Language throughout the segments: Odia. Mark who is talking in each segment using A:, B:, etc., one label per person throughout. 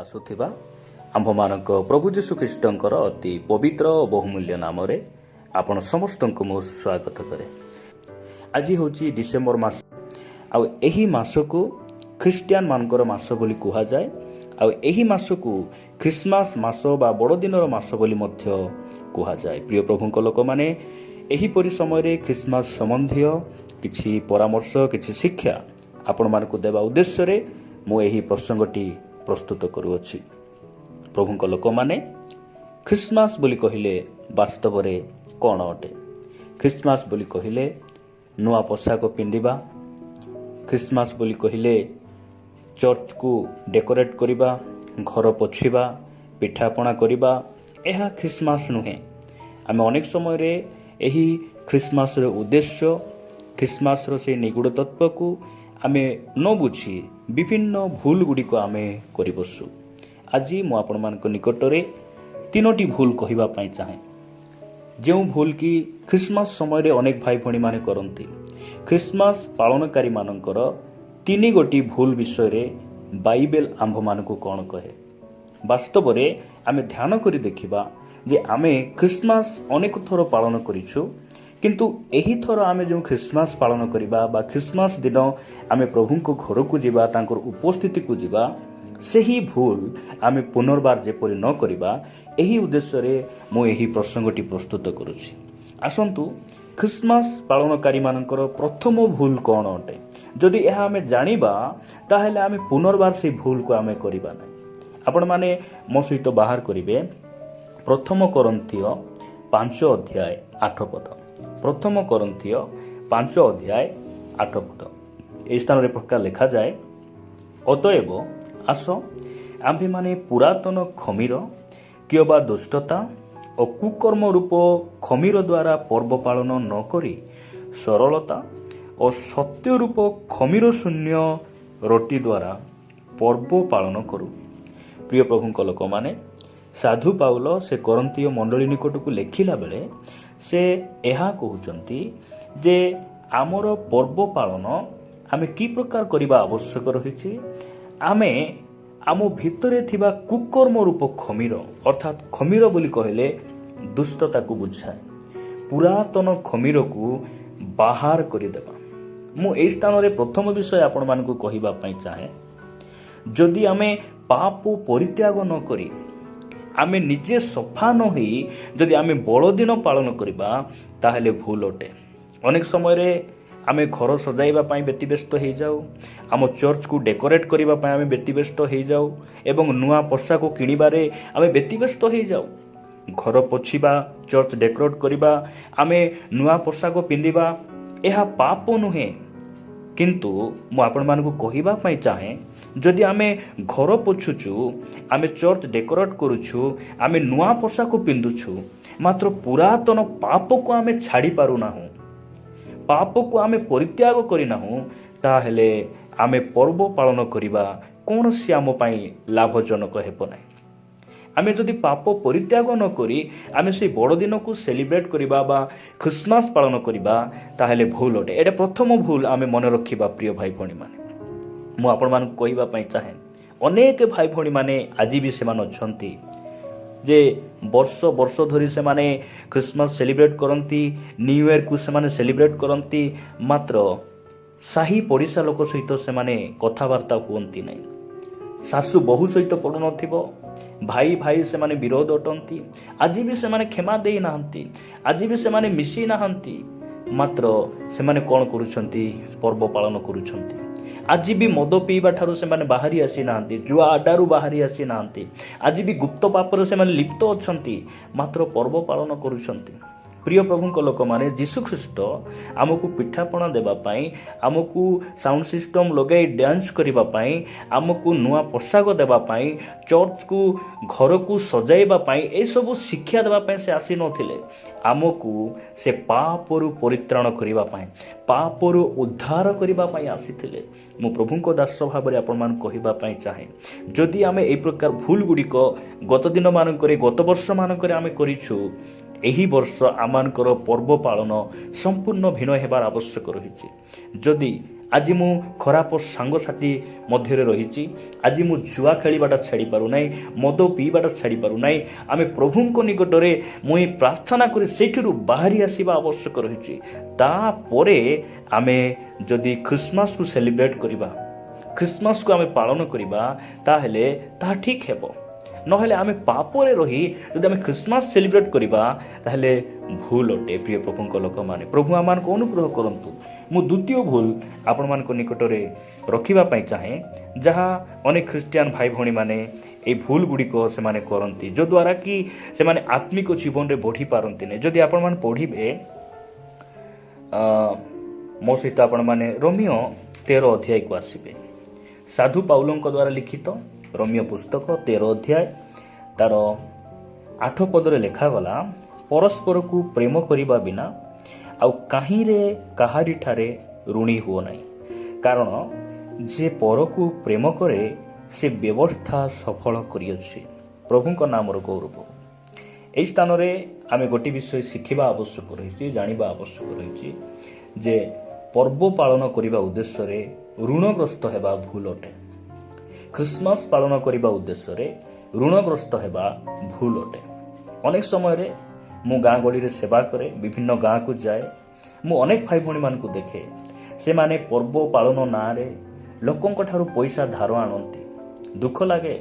A: ଆସୁଥିବା ଆମ୍ଭମାନଙ୍କ ପ୍ରଭୁ ଯୀଶୁ ଖ୍ରୀଷ୍ଟଙ୍କର ଅତି ପବିତ୍ର ଓ ବହୁମୂଲ୍ୟ ନାମରେ ଆପଣ ସମସ୍ତଙ୍କୁ ମୁଁ ସ୍ୱାଗତ କରେ। ଆଜି ହେଉଛି ଡିସେମ୍ବର ମାସ, ଆଉ ଏହି ମାସକୁ ଖ୍ରୀଷ୍ଟିଆନ ମାନଙ୍କର ମାସ ବୋଲି କୁହାଯାଏ। ଆଉ ଏହି ମାସକୁ ଖ୍ରୀଷ୍ଟମାସ ମାସ ବା ବଡ଼ଦିନର ମାସ ବୋଲି ମଧ୍ୟ କୁହାଯାଏ। ପ୍ରିୟ ପ୍ରଭୁଙ୍କ ଲୋକମାନେ, ଏହିପରି ସମୟରେ ଖ୍ରୀଷ୍ଟମାସ ସମ୍ବନ୍ଧୀୟ କିଛି ପରାମର୍ଶ, କିଛି ଶିକ୍ଷା ଆପଣମାନଙ୍କୁ ଦେବା ଉଦ୍ଦେଶ୍ୟରେ ମୁଁ ଏହି ପ୍ରସଙ୍ଗଟି ପ୍ରସ୍ତୁତ କରୁଅଛି। ପ୍ରଭୁଙ୍କ ଲୋକମାନେ, ଖ୍ରୀଷ୍ଟମାସ ବୋଲି କହିଲେ ବାସ୍ତବରେ କ'ଣ ଅଟେ? ଖ୍ରୀଷ୍ଟମାସ ବୋଲି କହିଲେ ନୂଆ ପୋଷାକ ପିନ୍ଧିବା, ଖ୍ରୀଷ୍ଟମାସ ବୋଲି କହିଲେ ଚର୍ଚ୍ଚକୁ ଡେକୋରେଟ୍ କରିବା, ଘର ପୋଛିବା, ପିଠାପଣା କରିବା, ଏହା ଖ୍ରୀଷ୍ଟମାସ ନୁହେଁ। ଆମେ ଅନେକ ସମୟରେ ଏହି ଖ୍ରୀଷ୍ଟମାସର ଉଦ୍ଦେଶ୍ୟ, ଖ୍ରୀଷ୍ଟମାସର ସେହି ନିଗୁଡ଼ ତତ୍ତ୍ୱକୁ ଆମେ ନ ବୁଝି ବିଭିନ୍ନ ଭୁଲ ଗୁଡ଼ିକ ଆମେ କରିବସୁ। ଆଜି ମୁଁ ଆପଣମାନଙ୍କ ନିକଟରେ 3ଟି ଭୁଲ କହିବା ପାଇଁ ଚାହେଁ, ଯେଉଁ ଭୁଲ କି ଖ୍ରୀଷ୍ଟମାସ ସମୟରେ ଅନେକ ଭାଇ ଭଉଣୀମାନେ କରନ୍ତି। ଖ୍ରୀଷ୍ଟମାସ ପାଳନକାରୀମାନଙ୍କର 3 ଗୋଟି ଭୁଲ ବିଷୟରେ ବାଇବେଲ ଆମ୍ଭମାନଙ୍କୁ କ'ଣ କହେ। ବାସ୍ତବରେ ଆମେ ଧ୍ୟାନ କରି ଦେଖିବା ଯେ ଆମେ ଖ୍ରୀଷ୍ଟମାସ ଅନେକ ଥର ପାଳନ କରିଛୁ, କିନ୍ତୁ ଏହି ଥର ଆମେ ଯେଉଁ ଖ୍ରୀଷ୍ଟମାସ ପାଳନ କରିବା ବା ଖ୍ରୀଷ୍ଟମାସ ଦିନ ଆମେ ପ୍ରଭୁଙ୍କ ଘରକୁ ଯିବା, ତାଙ୍କର ଉପସ୍ଥିତିକୁ ଯିବା, ସେହି ଭୁଲ ଆମେ ପୁନର୍ବାର ଯେପରି ନ କରିବା, ଏହି ଉଦ୍ଦେଶ୍ୟରେ ମୁଁ ଏହି ପ୍ରସଙ୍ଗଟି ପ୍ରସ୍ତୁତ କରୁଛି। ଆସନ୍ତୁ, ଖ୍ରୀଷ୍ଟମାସ ପାଳନକାରୀମାନଙ୍କର ପ୍ରଥମ ଭୁଲ କ'ଣ ଅଟେ? ଯଦି ଏହା ଆମେ ଜାଣିବା, ତାହେଲେ ଆମେ ପୁନର୍ବାର ସେହି ଭୁଲକୁ ଆମେ କରିବା ନାହିଁ। ଆପଣମାନେ ମୋ ସହିତ ବାହାର କରିବେ 1 କରିନ୍ଥୀୟ 5 ଅଧ୍ୟାୟ 8 ପଦ। 1 କରିନ୍ଥୀୟ 5 ଅଧ୍ୟାୟ 8 ପଦ। ଏହି ସ୍ଥାନରେ ପ୍ରକାର ଲେଖାଯାଏ, ଅତଏବ ଆସ, ଆମ୍ଭେମାନେ ପୁରାତନ ଖମିର କିମ୍ବା ଦୁଷ୍ଟତା ଓ କୁକର୍ମ ରୂପ ଖମିର ଦ୍ୱାରା ପର୍ବ ପାଳନ ନ କରି ସରଳତା ଓ ସତ୍ୟ ରୂପ ଖମିର ଶୂନ୍ୟ ରୋଟି ଦ୍ୱାରା ପର୍ବ ପାଳନ କରୁ। ପ୍ରିୟ ପ୍ରଭୁଙ୍କ ଲୋକମାନେ, ସାଧୁ ପାଉଲ ସେ କରନ୍ଥୀୟ ମଣ୍ଡଳୀ ନିକଟକୁ ଲେଖିଲା ବେଳେ ସେ ଏହା କହୁଛନ୍ତି ଯେ ଆମର ପର୍ବ ପାଳନ ଆମେ କି ପ୍ରକାର କରିବା ଆବଶ୍ୟକ ରହିଛି। ଆମେ ଆମ ଭିତରେ ଥିବା କୁକର୍ମ ରୂପ ଖମିର, ଅର୍ଥାତ୍ ଖମିର ବୋଲି କହିଲେ ଦୁଷ୍ଟତାକୁ ବୁଝାଏ, ପୁରାତନ ଖମିରକୁ ବାହାର କରିଦେବା। ମୁଁ ଏହି ସ୍ଥାନରେ ପ୍ରଥମ ବିଷୟ ଆପଣମାନଙ୍କୁ କହିବା ପାଇଁ ଚାହେଁ, ଯଦି ଆମେ ପାପ ପରିତ୍ୟାଗ ନ କରି, ଆମେ ନିଜେ ସଫା ନ ହୋଇ ଯଦି ଆମେ ବଡ଼ଦିନ ପାଳନ କରିବା, ତାହେଲେ ଭୁଲ ଅଟେ। ଅନେକ ସମୟରେ ଆମେ ଘର ସଜାଇବା ପାଇଁ ବ୍ୟତିବ୍ୟସ୍ତ ହୋଇଯାଉ, ଆମ ଚର୍ଚ୍ଚକୁ ଡେକୋରେଟ୍ କରିବା ପାଇଁ ଆମେ ବ୍ୟତିବ୍ୟସ୍ତ ହୋଇଯାଉ ଏବଂ ନୂଆ ପୋଷାକ କିଣିବାରେ ଆମେ ବ୍ୟତିବ୍ୟସ୍ତ ହୋଇଯାଉ। ଘର ପୋଛିବା, ଚର୍ଚ୍ଚ ଡେକୋରେଟ୍ କରିବା, ଆମେ ନୂଆ ପୋଷାକ ପିନ୍ଧିବା, ଏହା ପାପ ନୁହେଁ। କିନ୍ତୁ ମୁଁ ଆପଣମାନଙ୍କୁ କହିବା ପାଇଁ ଚାହେଁ, ଯଦି ଆମେ ଘର ପୋଛୁଛୁ, ଆମେ ଚର୍ଚ୍ଚ ଡେକୋରେଟ୍ କରୁଛୁ, ଆମେ ନୂଆ ପୋଷାକ ପିନ୍ଧୁଛୁ, ମାତ୍ର ପୁରାତନ ପାପକୁ ଆମେ ଛାଡ଼ି ପାରୁନାହୁଁ, ପାପକୁ ଆମେ ପରିତ୍ୟାଗ କରିନାହୁଁ, ତାହେଲେ ଆମେ ପର୍ବ ପାଳନ କରିବା କୌଣସି ଆମ ପାଇଁ ଲାଭଜନକ ହେବ ନାହିଁ। ଆମେ ଯଦି ପାପ ପରିତ୍ୟାଗ ନ କରି ଆମେ ସେହି ବଡ଼ଦିନକୁ ସେଲିବ୍ରେଟ୍ କରିବା ବା ଖ୍ରୀଷ୍ଟମାସ ପାଳନ କରିବା, ତାହେଲେ ଭୁଲ ଅଟେ। ଏଇଟା ପ୍ରଥମ ଭୁଲ ଆମେ ମନେ ରଖିବା। ପ୍ରିୟ ଭାଇ ଭଉଣୀମାନେ, ମୁଁ ଆପଣମାନଙ୍କୁ କହିବା ପାଇଁ ଚାହେଁ, ଅନେକ ଭାଇ ଭଉଣୀମାନେ ଆଜି ବି ସେମାନେ ଅଛନ୍ତି ଯେ ବର୍ଷ ବର୍ଷ ଧରି ସେମାନେ ଖ୍ରୀଷ୍ଟମାସ ସେଲିବ୍ରେଟ୍ କରନ୍ତି, ନ୍ୟୁ ଇୟର୍କୁ ସେମାନେ ସେଲିବ୍ରେଟ୍ କରନ୍ତି, ମାତ୍ର ସାହି ପଡ଼ିଶା ଲୋକ ସହିତ ସେମାନେ କଥାବାର୍ତ୍ତା ହୁଅନ୍ତି ନାହିଁ। ଶାଶୁ ବୋହୂ ସହିତ ପଡ଼ୁନଥିବ, ଭାଇ ଭାଇ ସେମାନେ ବିରୋଧ ଅଟନ୍ତି, ଆଜି ବି ସେମାନେ କ୍ଷମା ଦେଇନାହାନ୍ତି, ଆଜି ବି ସେମାନେ ମିଶି ନାହାନ୍ତି, ମାତ୍ର ସେମାନେ କ'ଣ କରୁଛନ୍ତି? ପର୍ବ ପାଳନ କରୁଛନ୍ତି। ଆଜି ବି ମଦ ପିଇବା ଠାରୁ ସେମାନେ ବାହାରି ଆସିନାହାନ୍ତି, ଜୁଆ ଆଡାରୁ ବାହାରି ଆସିନାହାନ୍ତି, ଆଜି ବି ଗୁପ୍ତ ପାପରେ ସେମାନେ ଲିପ୍ତ ଅଛନ୍ତି, ମାତ୍ର ପର୍ବ ପାଳନ କରୁଛନ୍ତି। ପ୍ରିୟ ପ୍ରଭୁଙ୍କ ଲୋକମାନେ, ଯୀଶୁଖ୍ରୀଷ୍ଟ ଆମକୁ ପିଠାପଣା ଦେବା ପାଇଁ, ଆମକୁ ସାଉଣ୍ଡ ସିଷ୍ଟମ୍ ଲଗାଇ ଡ୍ୟାନ୍ସ କରିବା ପାଇଁ, ଆମକୁ ନୂଆ ପୋଷାକ ଦେବା ପାଇଁ, ଚର୍ଚ୍ଚକୁ ଘରକୁ ସଜାଇବା ପାଇଁ, ଏସବୁ ଶିକ୍ଷା ଦେବା ପାଇଁ ସେ ଆସିନଥିଲେ। ଆମକୁ ସେ ପାପରୁ ପରିତ୍ରାଣ କରିବା ପାଇଁ, ପାପରୁ ଉଦ୍ଧାର କରିବା ପାଇଁ ଆସିଥିଲେ। ମୁଁ ପ୍ରଭୁଙ୍କ ଦାସ ଭାବରେ ଆପଣମାନଙ୍କୁ କହିବା ପାଇଁ ଚାହେଁ, ଯଦି ଆମେ ଏହି ପ୍ରକାର ଭୁଲ ଗୁଡ଼ିକ ଗତ ଦିନମାନଙ୍କରେ, ଗତ ବର୍ଷମାନଙ୍କରେ ଆମେ କରିଛୁ, ଏହି ବର୍ଷ ଆମମାନଙ୍କର ପର୍ବ ପାଳନ ସମ୍ପୂର୍ଣ୍ଣ ଭିନ୍ନ ହେବାର ଆବଶ୍ୟକ ରହିଛି। ଯଦି ଆଜି ମୁଁ ଖରାପ ସାଙ୍ଗସାଥି ମଧ୍ୟରେ ରହିଛି, ଆଜି ମୁଁ ଜୁଆ ଖେଳିବାଟା ଛାଡ଼ି ପାରୁନାହିଁ, ମଦ ପିଇବାଟା ଛାଡ଼ି ପାରୁନାହିଁ। ଆମେ ପ୍ରଭୁଙ୍କ ନିକଟରେ ମୁଁ ପ୍ରାର୍ଥନା କରି ସେଇଠିରୁ ବାହାରି ଆସିବା ଆବଶ୍ୟକ ରହିଛି। ତାପରେ ଆମେ ଯଦି ଖ୍ରୀଷ୍ଟମାସକୁ ସେଲିବ୍ରେଟ୍ କରିବା, ଖ୍ରୀଷ୍ଟମାସକୁ ଆମେ ପାଳନ କରିବା, ତାହେଲେ ତାହା ଠିକ୍ ହେବ। ନହେଲେ ଆମେ ପାପରେ ରହି ଯଦି ଆମେ ଖ୍ରୀଷ୍ଟମାସ ସେଲିବ୍ରେଟ୍ କରିବା ତାହେଲେ ଭୁଲ ଅଟେ। ପ୍ରିୟ ପ୍ରଭୁଙ୍କ ଲୋକମାନେ, ପ୍ରଭୁ ଆମମାନଙ୍କୁ ଅନୁଗ୍ରହ କରନ୍ତୁ। ମୁଁ ଦ୍ୱିତୀୟ ଭୁଲ ଆପଣମାନଙ୍କ ନିକଟରେ ରଖିବା ପାଇଁ ଚାହେଁ, ଯାହା ଅନେକ ଖ୍ରୀଷ୍ଟିଆନ ଭାଇ ଭଉଣୀମାନେ এই ଭୁଲ ଗୁଡ଼ିକ ସେମାନେ କରନ୍ତି, ଯଦ୍ୱାରା କି ସେମାନେ ଆତ୍ମିକ ଜୀବନରେ ବଢ଼ିପାରନ୍ତି ନାହିଁ। ଯଦି ଆପଣମାନେ ପଢ଼ିବେ ମୋ ସହିତ ଆପଣମାନେ ରୋମିଓ 13 ଅଧ୍ୟାୟକୁ ଆସିବେ। ସାଧୁ ପାଉଲଙ୍କ ଦ୍ୱାରା ଲିଖିତ ରୋମିଓ ପୁସ୍ତକ 13 ଅଧ୍ୟାୟ ତାର 8 ପଦରେ ଲେଖାଗଲା, ପରସ୍ପରକୁ ପ୍ରେମ କରିବା ବିନା ଆଉ କାହିଁରେ କାହାରିଠାରେ ଋଣୀ ହୁଅ ନାହିଁ, କାରଣ ଯେ ପରକୁ ପ୍ରେମ କରେ ସେ ବ୍ୟବସ୍ଥା ସଫଳ କରିଅଛି। ପ୍ରଭୁଙ୍କ ନାମର ଗୌରବ। ଏହି ସ୍ଥାନରେ ଆମେ ଗୋଟିଏ ବିଷୟ ଶିଖିବା ଆବଶ୍ୟକ ରହିଛି, ଜାଣିବା ଆବଶ୍ୟକ ରହିଛି ଯେ ପର୍ବ ପାଳନ କରିବା ଉଦ୍ଦେଶ୍ୟରେ ଋଣଗ୍ରସ୍ତ ହେବା ଭୁଲ ଅଟେ। ଖ୍ରୀଷ୍ଟମାସ ପାଳନ କରିବା ଉଦ୍ଦେଶ୍ୟରେ ଋଣଗ୍ରସ୍ତ ହେବା ଭୁଲ ଅଟେ। ଅନେକ ସମୟରେ ମୁଁ ଗାଁ ଗହଳିରେ ସେବା କରେ, ବିଭିନ୍ନ ଗାଁକୁ ଯାଏ, ମୁଁ ଅନେକ ଭାଇ ଭଉଣୀମାନଙ୍କୁ ଦେଖେ, ସେମାନେ ପର୍ବ ପାଳନ ନାଁରେ ଲୋକଙ୍କଠାରୁ ପଇସା ଧାର ଆଣନ୍ତି। ଦୁଃଖ ଲାଗେ।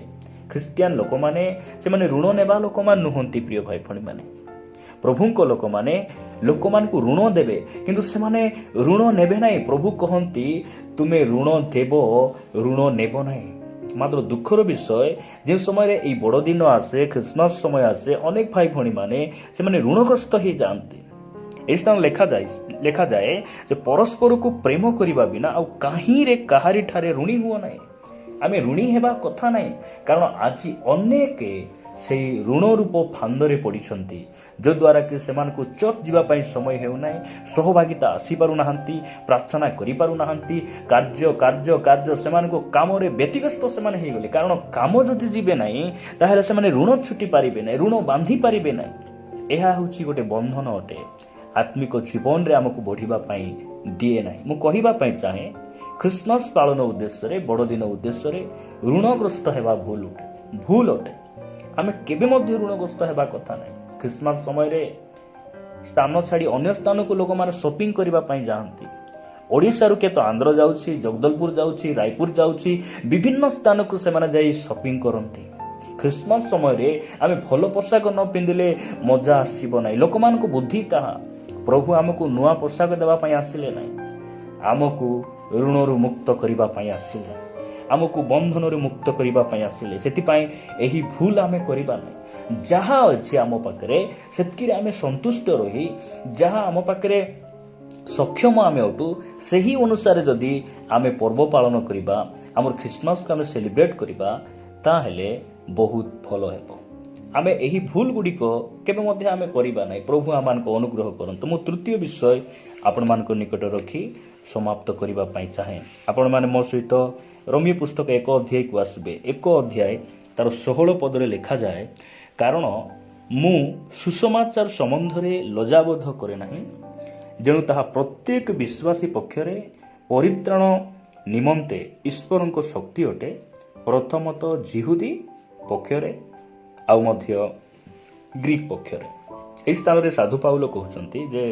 A: ଖ୍ରୀଷ୍ଟିଆନ ଲୋକମାନେ ସେମାନେ ଋଣ ନେବା ଲୋକମାନେ ନୁହନ୍ତି। ପ୍ରିୟ ଭାଇ ଭଉଣୀମାନେ, ପ୍ରଭୁଙ୍କ ଲୋକମାନେ ଲୋକମାନଙ୍କୁ ଋଣ ଦେବେ, କିନ୍ତୁ ସେମାନେ ଋଣ ନେବେ ନାହିଁ। ପ୍ରଭୁ କହନ୍ତି ତୁମେ ଋଣ ଦେବ, ଋଣ ନେବ ନାହିଁ। ମାତ୍ର ଦୁଃଖର ବିଷୟ, ଯେଉଁ ସମୟରେ ଏହି ବଡ଼ଦିନ ଆସେ, ଖ୍ରୀଷ୍ଟମାସ ସମୟ ଆସେ, ଅନେକ ଭାଇ ଭଉଣୀମାନେ ସେମାନେ ଋଣଗ୍ରସ୍ତ ହୋଇଯାଆନ୍ତି। ଏହି ସ୍ଥାନ ଲେଖାଯାଏ ଯେ ପରସ୍ପରକୁ ପ୍ରେମ କରିବା ବିନା ଆଉ କାହିଁରେ କାହାରିଠାରେ ଋଣୀ ହୁଅ ନାହିଁ। ଆମେ ଋଣୀ ହେବା କଥା ନାହିଁ, କାରଣ ଆଜି ଅନେକ ସେହି ଋଣ ରୂପ ଫାନ୍ଦରେ ପଡ଼ିଛନ୍ତି, ଯଦ୍ୱାରା କି ସେମାନଙ୍କୁ ଚର୍ଚ୍ଚ ଯିବା ପାଇଁ ସମୟ ହେଉନାହିଁ, ସହଭାଗିତା ଆସିପାରୁନାହାନ୍ତି, ପ୍ରାର୍ଥନା କରିପାରୁନାହାନ୍ତି, କାର୍ଯ୍ୟ ସେମାନଙ୍କୁ କାମରେ ବ୍ୟତିବ୍ୟସ୍ତ ସେମାନେ ହେଇଗଲେ। କାରଣ କାମ ଯଦି ଯିବେ ନାହିଁ ତାହେଲେ ସେମାନେ ଋଣ ଛୁଟି ପାରିବେ ନାହିଁ, ଋଣ ବାନ୍ଧି ପାରିବେ ନାହିଁ। ଏହା ହେଉଛି ଗୋଟେ ବନ୍ଧନ ଅଟେ, ଆତ୍ମିକ ଜୀବନରେ ଆମକୁ ବଢ଼ିବା ପାଇଁ ଦିଏ ନାହିଁ। ମୁଁ କହିବା ପାଇଁ ଚାହେଁ, ଖ୍ରୀଷ୍ଟମାସ ପାଳନ ଉଦ୍ଦେଶ୍ୟରେ, ବଡ଼ଦିନ ଉଦ୍ଦେଶ୍ୟରେ ଋଣଗ୍ରସ୍ତ ହେବା ଭୁଲ ଅଟେ। ଆମେ କେବେ ମଧ୍ୟ ଋଣଗ୍ରସ୍ତ ହେବା କଥା ନାହିଁ। ଖ୍ରୀଷ୍ଟମାସ ସମୟରେ ସ୍ଥାନ ଛାଡ଼ି ଅନ୍ୟ ସ୍ଥାନକୁ ଲୋକମାନେ ସପିଂ କରିବା ପାଇଁ ଯାଆନ୍ତି। ଓଡ଼ିଶାରୁ କେତେ ଆନ୍ଧ୍ର ଯାଉଛି, ଜଗଦଲପୁର ଯାଉଛି, ରାୟପୁର ଯାଉଛି, ବିଭିନ୍ନ ସ୍ଥାନକୁ ସେମାନେ ଯାଇ ସପିଂ କରନ୍ତି। ଖ୍ରୀଷ୍ଟମାସ ସମୟରେ ଆମେ ଭଲ ପୋଷାକ ନ ପିନ୍ଧିଲେ ମଜା ଆସିବ ନାହିଁ। ଲୋକମାନଙ୍କ ବୁଦ୍ଧି ତାହା। ପ୍ରଭୁ ଆମକୁ ନୂଆ ପୋଷାକ ଦେବା ପାଇଁ ଆସିଲେ ନାହିଁ, ଆମକୁ ଋଣରୁ ମୁକ୍ତ କରିବା ପାଇଁ ଆସିଲେ, ଆମକୁ ବନ୍ଧନରୁ ମୁକ୍ତ କରିବା ପାଇଁ ଆସିଲେ। ସେଥିପାଇଁ ଏହି ଭୁଲ ଆମେ କରିବା ନାହିଁ। ଯାହା ଅଛି ଆମ ପାଖରେ ସେତିକିରେ ଆମେ ସନ୍ତୁଷ୍ଟ ରହି, ଯାହା ଆମ ପାଖରେ ସକ୍ଷମ ଆମେ ଅଟୁ, ସେହି ଅନୁସାରେ ଯଦି ଆମେ ପର୍ବ ପାଳନ କରିବା, ଆମର ଖ୍ରୀଷ୍ଟମାସକୁ ଆମେ ସେଲିବ୍ରେଟ୍ କରିବା, ତାହେଲେ ବହୁତ ଭଲ ହେବ। ଆମେ ଏହି ଭୁଲ ଗୁଡ଼ିକ କେବେ ମଧ୍ୟ ଆମେ କରିବା ନାହିଁ। ପ୍ରଭୁ ଆମମାନଙ୍କୁ ଅନୁଗ୍ରହ କରନ୍ତୁ। ମୁଁ ତୃତୀୟ ବିଷୟ ଆପଣମାନଙ୍କ ନିକଟରେ ରଖି ସମାପ୍ତ କରିବା ପାଇଁ ଚାହେଁ। ଆପଣମାନେ ମୋ ସହିତ ରୋମିଓ ପୁସ୍ତକ 1 ଅଧ୍ୟାୟକୁ ଆସିବେ। 1 ଅଧ୍ୟାୟ ତାର 16 ପଦରେ ଲେଖାଯାଏ, କାରଣ ମୁଁ ସୁସମାଚାର ସମ୍ବନ୍ଧରେ ଲଜ୍ଜାବୋଧ କରେ ନାହିଁ, ଯେଣୁ ତାହା ପ୍ରତ୍ୟେକ ବିଶ୍ୱାସୀ ପକ୍ଷରେ ପରିତ୍ରାଣ ନିମନ୍ତେ ଈଶ୍ୱରଙ୍କ ଶକ୍ତି ଅଟେ, ପ୍ରଥମତଃ ଜିହୁଦୀ ପକ୍ଷରେ ଆଉ ମଧ୍ୟ ଗ୍ରୀକ୍ ପକ୍ଷରେ। ଏହି ସ୍ଥାନରେ ସାଧୁ ପାଉଲ କହୁଛନ୍ତି ଯେ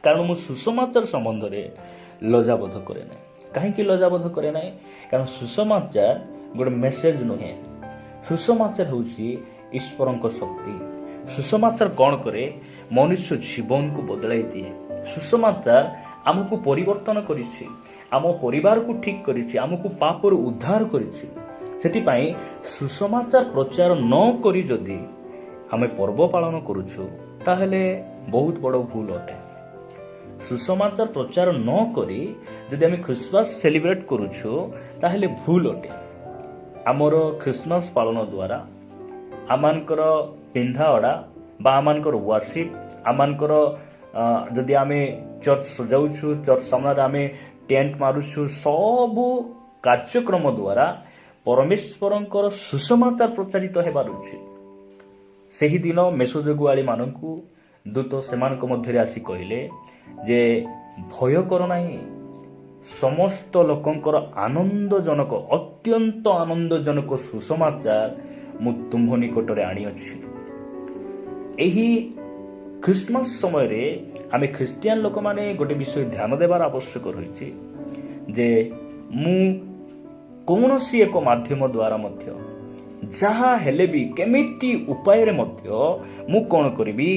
A: କାରଣ ମୁଁ ସୁସମାଚାର ସମ୍ବନ୍ଧରେ ଲଜ୍ଜାବୋଧ କରେ ନାହିଁ। କାହିଁକି ଲଜ୍ଜାବୋଧ କରେ ନାହିଁ? କାରଣ ସୁସମାଚାର ଗୋଟେ ମେସେଜ ନୁହେଁ। ସୁସମାଚାର ହେଉଛି ଈଶ୍ୱରଙ୍କ ଶକ୍ତି। ସୁସମାଚାର କ'ଣ କରେ? ମନୁଷ୍ୟ ଜୀବନକୁ ବଦଳାଇ ଦିଏ। ସୁସମାଚାର ଆମକୁ ପରିବର୍ତ୍ତନ କରିଛି, ଆମ ପରିବାରକୁ ଠିକ୍ କରିଛି, ଆମକୁ ପାପରୁ ଉଦ୍ଧାର କରିଛି। ସେଥିପାଇଁ ସୁସମାଚାର ପ୍ରଚାର ନ କରି ଯଦି ଆମେ ପର୍ବ ପାଳନ କରୁଛୁ, ତାହେଲେ ବହୁତ ବଡ଼ ଭୁଲ ଅଟେ। ସୁସମାଚାର ପ୍ରଚାର ନ କରି ଯଦି ଆମେ ଖ୍ରୀଷ୍ଟମାସ ସେଲିବ୍ରେଟ୍ କରୁଛୁ, ତାହେଲେ ଭୁଲ ଅଟେ। ଆମର ଖ୍ରୀଷ୍ଟମାସ ପାଳନ ଦ୍ୱାରା ଆମମାନଙ୍କର ପିନ୍ଧା ଅଡ଼ା ବା ଆମମାନଙ୍କର ୱାର୍ସିପ୍, ଆମମାନଙ୍କର ଯଦି ଆମେ ଚର୍ଚ୍ଚ ସଜାଉଛୁ, ଚର୍ଚ୍ଚ ସାମ୍ନାରେ ଆମେ ଟେଣ୍ଟ ମାରୁଛୁ, ସବୁ କାର୍ଯ୍ୟକ୍ରମ ଦ୍ୱାରା ପରମେଶ୍ୱରଙ୍କର ସୁସମାଚାର ପ୍ରଚାରିତ ହେବାର ଅଛି। ସେହିଦିନ ମେଷଯୋଗୁଆଳୀମାନଙ୍କୁ ଦୂତ ସେମାନଙ୍କ ମଧ୍ୟରେ ଆସି କହିଲେ ଯେ ଭୟ କର ନାହିଁ, ସମସ୍ତ ଲୋକଙ୍କର ଆନନ୍ଦଜନକ ଅତ୍ୟନ୍ତ ଆନନ୍ଦଜନକ ସୁସମାଚାର ମୁଁ ତୁମ୍ଭ ନିକଟରେ ଆଣିଅଛି। ଏହି ଖ୍ରୀଷ୍ଟମାସ ସମୟରେ ଆମେ ଖ୍ରୀଷ୍ଟିଆନ ଲୋକମାନେ ଗୋଟେ ବିଷୟ ଧ୍ୟାନ ଦେବାର ଆବଶ୍ୟକ ରହିଛି ଯେ ମୁଁ କୌଣସି ଏକ ମାଧ୍ୟମ ଦ୍ୱାରା ମଧ୍ୟ ଯାହା ହେଲେ ବି କେମିତି ଉପାୟରେ ମଧ୍ୟ ମୁଁ କ'ଣ କରିବି,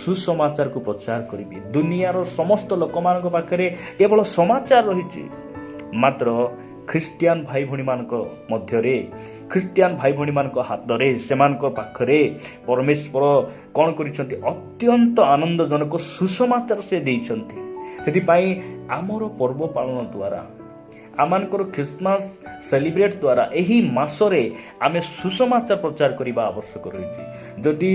A: ସୁସମାଚାରକୁ ପ୍ରଚାର କରିବି। ଦୁନିଆର ସମସ୍ତ ଲୋକମାନଙ୍କ ପାଖରେ କେବଳ ସମାଚାର ରହିଛି, ମାତ୍ର ଖ୍ରୀଷ୍ଟିଆନ ଭାଇ ଭଉଣୀମାନଙ୍କ ମଧ୍ୟରେ, ଖ୍ରୀଷ୍ଟିଆନ ଭାଇ ଭଉଣୀମାନଙ୍କ ହାତରେ, ସେମାନଙ୍କ ପାଖରେ ପରମେଶ୍ୱର କ'ଣ କରିଛନ୍ତି, ଅତ୍ୟନ୍ତ ଆନନ୍ଦଜନକ ସୁସମାଚାର ସେ ଦେଇଛନ୍ତି। ସେଥିପାଇଁ ଆମର ପର୍ବ ପାଳନ ଦ୍ୱାରା, ଆମମାନଙ୍କର ଖ୍ରୀଷ୍ଟମାସ ସେଲିବ୍ରେଟ୍ ଦ୍ୱାରା ଏହି ମାସରେ ଆମେ ସୁସମାଚାର ପ୍ରଚାର କରିବା ଆବଶ୍ୟକ ରହିଛି। ଯଦି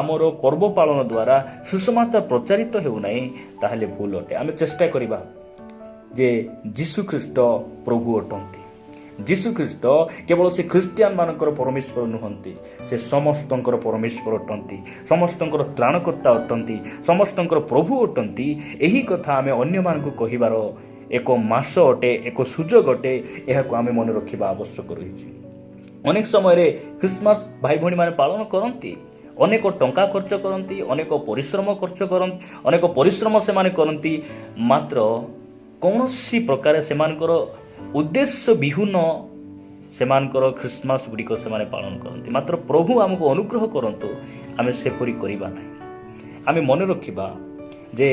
A: ଆମର ପର୍ବ ପାଳନ ଦ୍ୱାରା ସୁସମାଚାର ପ୍ରଚାରିତ ହେଉନାହିଁ ତାହେଲେ ଭୁଲ ଅଟେ। ଆମେ ଚେଷ୍ଟା କରିବା ଯେ ଯୀଶୁଖ୍ରୀଷ୍ଟ ପ୍ରଭୁ ଅଟନ୍ତି। ଯୀଶୁଖ୍ରୀଷ୍ଟ କେବଳ ସେ ଖ୍ରୀଷ୍ଟିଆନ ମାନଙ୍କର ପରମେଶ୍ୱର ନୁହନ୍ତି, ସେ ସମସ୍ତଙ୍କର ପରମେଶ୍ୱର ଅଟନ୍ତି, ସମସ୍ତଙ୍କର ତ୍ରାଣକର୍ତ୍ତା ଅଟନ୍ତି, ସମସ୍ତଙ୍କର ପ୍ରଭୁ ଅଟନ୍ତି। ଏହି କଥା ଆମେ ଅନ୍ୟମାନଙ୍କୁ କହିବାର ଏକ ମାସ ଅଟେ, ଏକ ସୁଯୋଗ ଅଟେ। ଏହାକୁ ଆମେ ମନେ ରଖିବା ଆବଶ୍ୟକ ରହିଛି। ଅନେକ ସମୟରେ ଖ୍ରୀଷ୍ଟମାସ ଭାଇ ଭଉଣୀମାନେ ପାଳନ କରନ୍ତି, ଅନେକ ଟଙ୍କା ଖର୍ଚ୍ଚ କରନ୍ତି, ଅନେକ ପରିଶ୍ରମ ସେମାନେ କରନ୍ତି, ମାତ୍ର କୌଣସି ପ୍ରକାର ସେମାନଙ୍କର ଉଦ୍ଦେଶ୍ୟ ବିହୀନ ସେମାନଙ୍କର ଖ୍ରୀଷ୍ଟମାସ ଗୁଡ଼ିକ ସେମାନେ ପାଳନ କରନ୍ତି। ମାତ୍ର ପ୍ରଭୁ ଆମକୁ ଅନୁଗ୍ରହ କରନ୍ତୁ ଆମେ ସେପରି କରିବା ନାହିଁ। ଆମେ ମନେ ରଖିବା ଯେ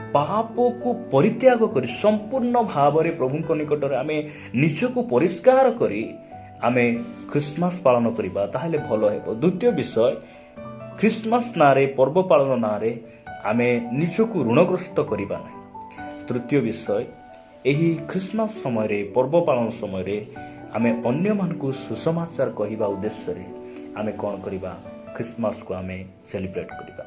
A: ପାପକୁ ପରିତ୍ୟାଗ କରି ସମ୍ପୂର୍ଣ୍ଣ ଭାବରେ ପ୍ରଭୁଙ୍କ ନିକଟରେ ଆମେ ନିଜକୁ ପରିଷ୍କାର କରି ଆମେ ଖ୍ରୀଷ୍ଟମାସ ପାଳନ କରିବା, ତାହେଲେ ଭଲ ହେବ। ଦ୍ୱିତୀୟ ବିଷୟ, ଖ୍ରୀଷ୍ଟମାସ ନାଁରେ, ପର୍ବ ପାଳନ ନାଁରେ ଆମେ ନିଜକୁ ଋଣଗ୍ରସ୍ତ କରିବା ନାହିଁ। ତୃତୀୟ ବିଷୟ, ଏହି ଖ୍ରୀଷ୍ଟମାସ ସମୟରେ, ପର୍ବ ପାଳନ ସମୟରେ ଆମେ ଅନ୍ୟମାନଙ୍କୁ ସୁସମାଚାର କହିବା ଉଦ୍ଦେଶ୍ୟରେ ଆମେ କ'ଣ କରିବା, ଖ୍ରୀଷ୍ଟମାସକୁ ଆମେ ସେଲିବ୍ରେଟ୍ କରିବା।